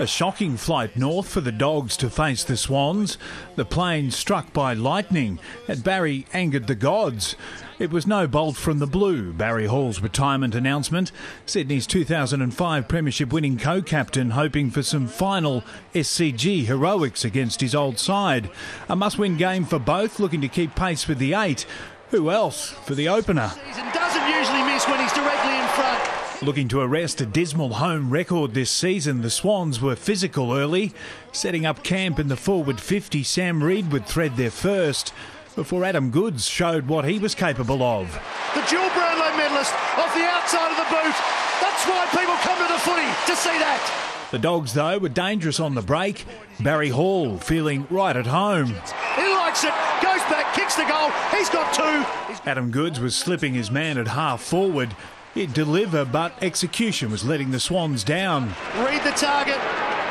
A shocking flight north for the Dogs to face the Swans. The plane struck by lightning at Barry angered the gods. It was no bolt from the blue, Barry Hall's retirement announcement. Sydney's 2005 Premiership winning co-captain hoping for some final SCG heroics against his old side. A must-win game for both, looking to keep pace with the 8. Who else for the opener? Doesn't usually miss when he's directly in front. Looking to arrest a dismal home record this season, the Swans were physical early. Setting up camp in the forward 50, Sam Reid would thread their first before Adam Goodes showed what he was capable of. The dual Brownlow medalist off the outside of the boot. That's why people come to the footy, to see that. The Dogs, though, were dangerous on the break. Barry Hall feeling right at home. He likes it, goes back, kicks the goal. He's got 2. Adam Goodes was slipping his man at half forward. He'd deliver, but execution was letting the Swans down. Read the target,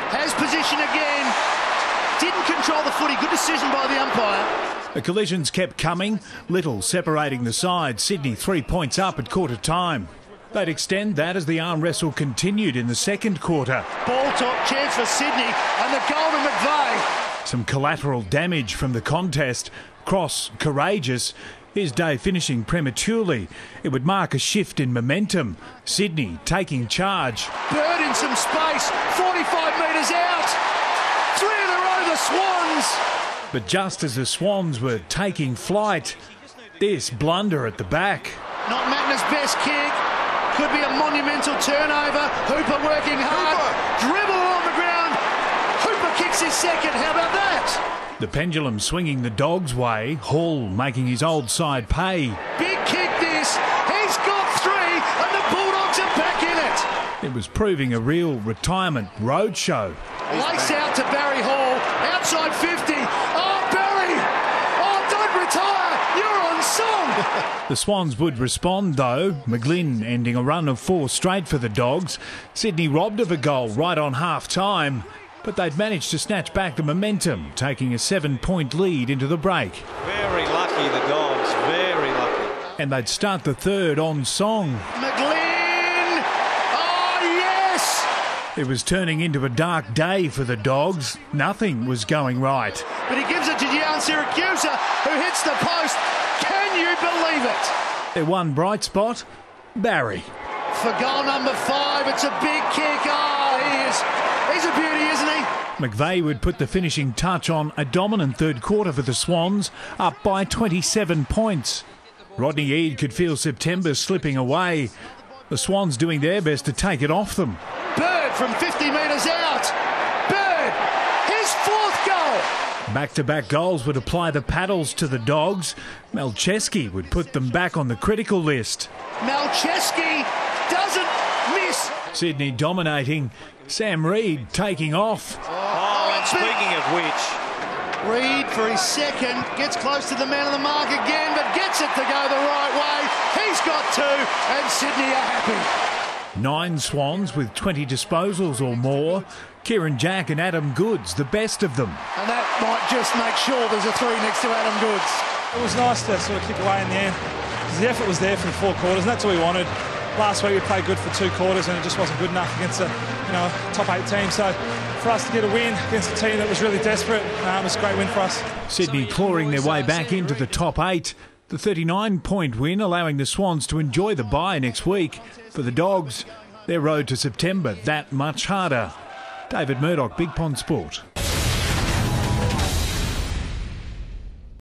has position again, didn't control the footy. Good decision by the umpire. The collisions kept coming, little separating the sides. Sydney 3 points up at quarter time. They'd extend that as the arm wrestle continued in the second quarter. Ball top chance for Sydney and the goal to McVeigh. Some collateral damage from the contest. Cross courageous. His day finishing prematurely. It would mark a shift in momentum. Sydney taking charge. Bird in some space, 45 metres out. 3 in a row, the Swans. But just as the Swans were taking flight, this blunder at the back. Not Magna's best kick. Could be a monumental turnover. Hooper working hard. Dribble on the ground. Hooper kicks his second. How about that? The pendulum swinging the Dogs' way, Hall making his old side pay. Big kick this, he's got 3 and the Bulldogs are back in it. It was proving a real retirement roadshow. Lace out to Barry Hall, outside 50. Oh, Barry! Oh, don't retire, you're on song! The Swans would respond though, McGlynn ending a run of 4 straight for the Dogs. Sydney robbed of a goal right on half-time. But they'd managed to snatch back the momentum, taking a 7-point lead into the break. Very lucky, the Dogs, very lucky. And they'd start the third on song. McGlynn! Oh, yes! It was turning into a dark day for the Dogs. Nothing was going right. But he gives it to Gian Siracusa, who hits the post. Can you believe it? Their one bright spot, Barry. For goal number 5, it's a big kick. Oh, he's a beauty, isn't he? McVeigh would put the finishing touch on a dominant third quarter for the Swans, up by 27 points. Rodney Eade could feel September slipping away. The Swans doing their best to take it off them. Bird from 50 metres out. Bird, his 4th goal. Back-to-back goals would apply the paddles to the Dogs. Malcheski would put them back on the critical list. Malcheski doesn't miss. Sydney dominating. Sam Reid taking off. Oh, and speaking of which, Reid for his second, gets close to the man of the mark again, but gets it to go the right way. He's got 2, and Sydney are happy. 9 Swans with 20 disposals or more. Kieran Jack and Adam Goodes, the best of them. And that might just make sure there's a 3 next to Adam Goodes. It was nice to sort of kick away in the end, because the effort was there for the 4 quarters, and that's what we wanted. Last week we played good for 2 quarters and it just wasn't good enough against a top 8 team. So for us to get a win against a team that was really desperate, it was a great win for us. Sydney clawing their way back into the top 8. The 39-point win allowing the Swans to enjoy the bye next week. For the Dogs, their road to September that much harder. David Murdoch, Big Pond Sport.